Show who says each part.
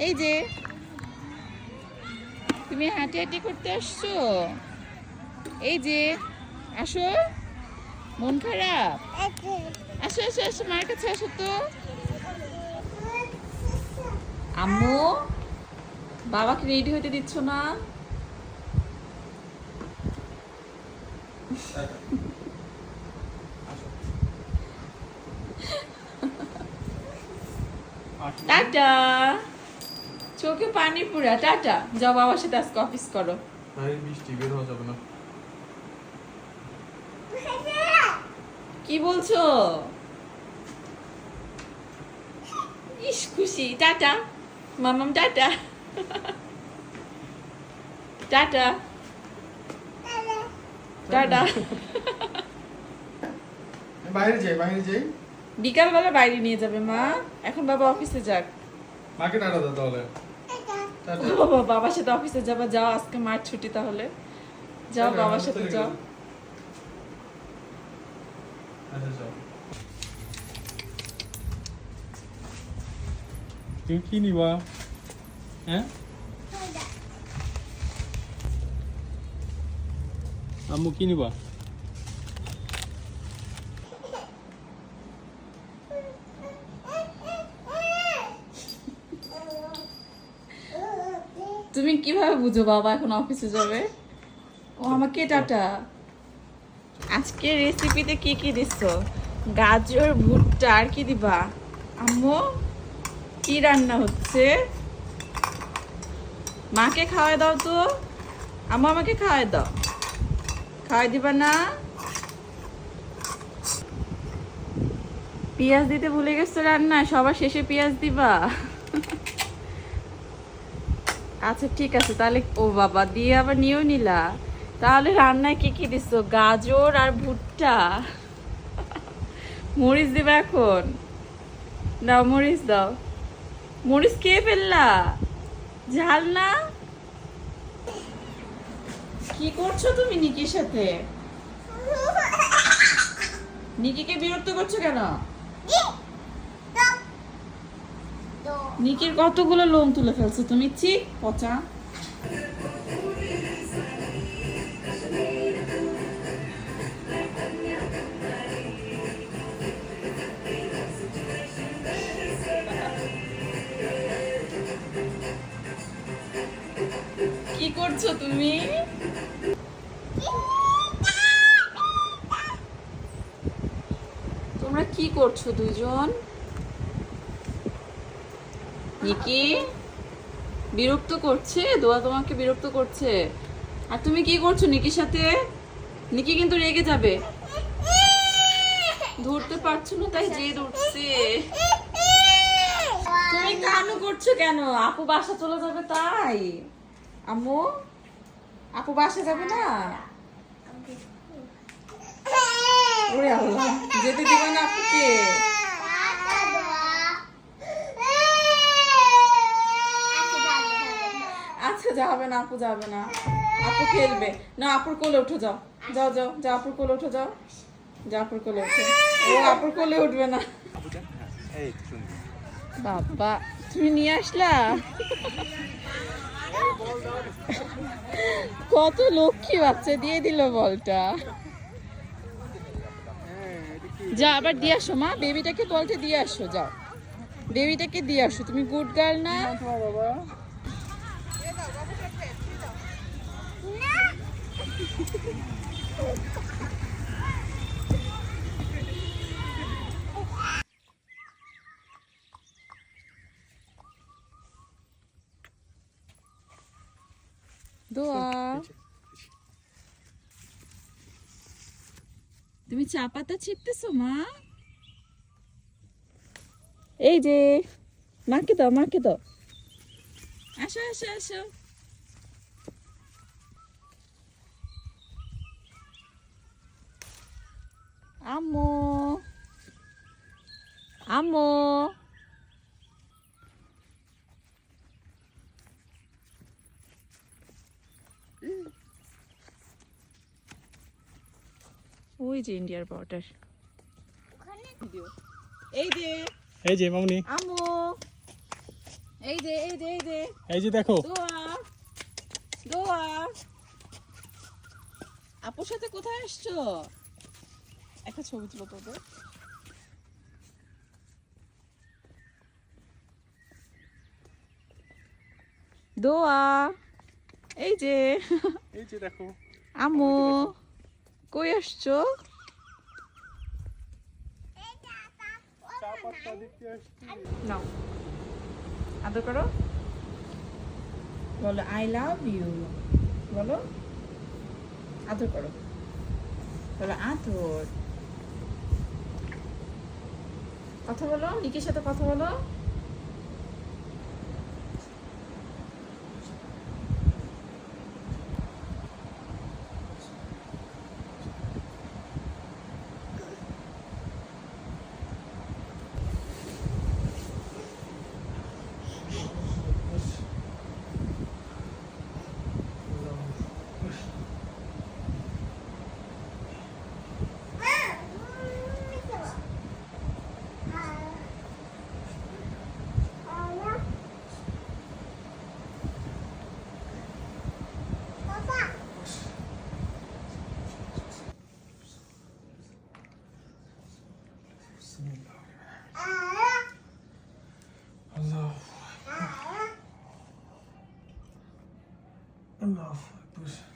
Speaker 1: এই যে তুমি হাঁটাহাঁটি করতে আসছো, এই যে আসো, মন খারাপ, আসো আসো আসো মার কাছে আসো তো। আম্মু বাবাকে রেডি হতে দিচ্ছ না? টাটা, চোখে পানি পুরা, টাটা, যাও বাবার সাথে আজকে অফিস করো।
Speaker 2: বৃষ্টি বের হওয়া যাবে না।
Speaker 1: কি বলছো? ইস খুশি, টাটা মামাম, টাটা টাটা টাটা।
Speaker 2: বাইরে যাই।
Speaker 1: বিকালবেলা বাইরে নিয়ে যাবে মা, এখন বাবা অফিসে যাক।
Speaker 2: মাকে টাটা দাও তাহলে। টাটা।
Speaker 1: ও বাবা, বাবার সাথে অফিসে যাবা, যাও আজকে মার ছুটি, তাহলে যাও
Speaker 2: টাটা,
Speaker 1: বাবার
Speaker 2: আমার
Speaker 1: সাথে
Speaker 2: সাথে
Speaker 1: যাও।
Speaker 2: আচ্ছা যাও। তুমি কি নিবা? হ্যাঁ আম্মু কি নিবা?
Speaker 1: তুমি কিভাবে বুঝো বাবা এখন অফিসে যাবে? ও আমাকে টাটা। আজকে রেসিপিতে কি কি দিচ্ছ? গাজর, ভুট্টা, আর কি দিবা? আম্মু কি রান্না হচ্ছে? মাকে খাওয়াই দাও তো, আম্মু আমাকে খাওয়াই দাও। খাওয়াই দিবা না? পেঁয়াজ দিতে ভুলে গেছো রান্না, সবার শেষে পেঁয়াজ দিবা? আচ্ছা ঠিক আছে তাহলে। ও বাবা, দিয়ে আবার নিয়েও নিলা। তাহলে রান্নায় কি কি দিছো? গাজর আর ভুট্টা। মরিচ দিবা এখন? দাও মরিচ দাও। মরিচ খেয়ে ফেললা? ঝাল না? কি করছো তুমি নিকির সাথে? নিকিকে বিরক্ত করছো কেন? নিকির কতগুলো লোম তুলে ফেলছো তুমি, ছি পচা। কি করছো তুমি? তোমরা কি করছো দুইজন? নিকি বিরক্ত করছে, দোয়া তোমাকে বিরক্ত করছে। আর তুমি কি করছো নিকির সাথে? নিকি কিন্তু রেগে যাবে। ধরতে পারছো না তাই জেদ উঠছে। তুমি কান্না করছো কেন? আপু বাসা চলে যাবে তাই? আম্মু আপু বাসা যাবে না? ওরে আল্লাহ, যেতে দিবে না আপুকে? আচ্ছা যাবে না, আপু যাবে না, আপু খেলবে না। আপুর কোলে উঠো, যাও যাও যাও যাও, আপুর কোলে উঠো, যাও যাও আপুর কোলে উঠো। ও আপুর কোলে উঠবে না। বাবা তুমি নিয়ে আসলা, কত লক্ষ্মী বাচ্চা, দিয়ে দিল বলটা। যা আবার দিয়ে আসো মা, বেবিটাকে বলতে দিয়ে আসো, যাও বেবিটাকে দিয়ে আসো, তুমি গুড গার্ল না? দোয়া, তুমি চা পাতা ছিটতেছো মা? এই যে মাকে দাও, মাকে দাও, আসো আসো আসো। আম্মু আম্মু ওই যে ইন্ডিয়ার বর্ডার। এই যে
Speaker 2: এই যে মামনি।
Speaker 1: আম্মু এই যে এই যে এই যে
Speaker 2: এই যে দেখো
Speaker 1: দোয়া দোয়া আপুর সাথে কোথায় আসছো? একটা ছবি তুলো তোদের। দোয়া এই যে
Speaker 2: এই যে দেখো
Speaker 1: আম্মু কই আসছো?
Speaker 2: চা পাতা দেখতে আসছি।
Speaker 1: নাও আদর করো, বলো আই লাভ ইউ, বলো আদর করো, বলো আদর, কথা বলো নিকির সাথে কথা বলো।
Speaker 2: আল্লাহ আল্লাহ আকবার।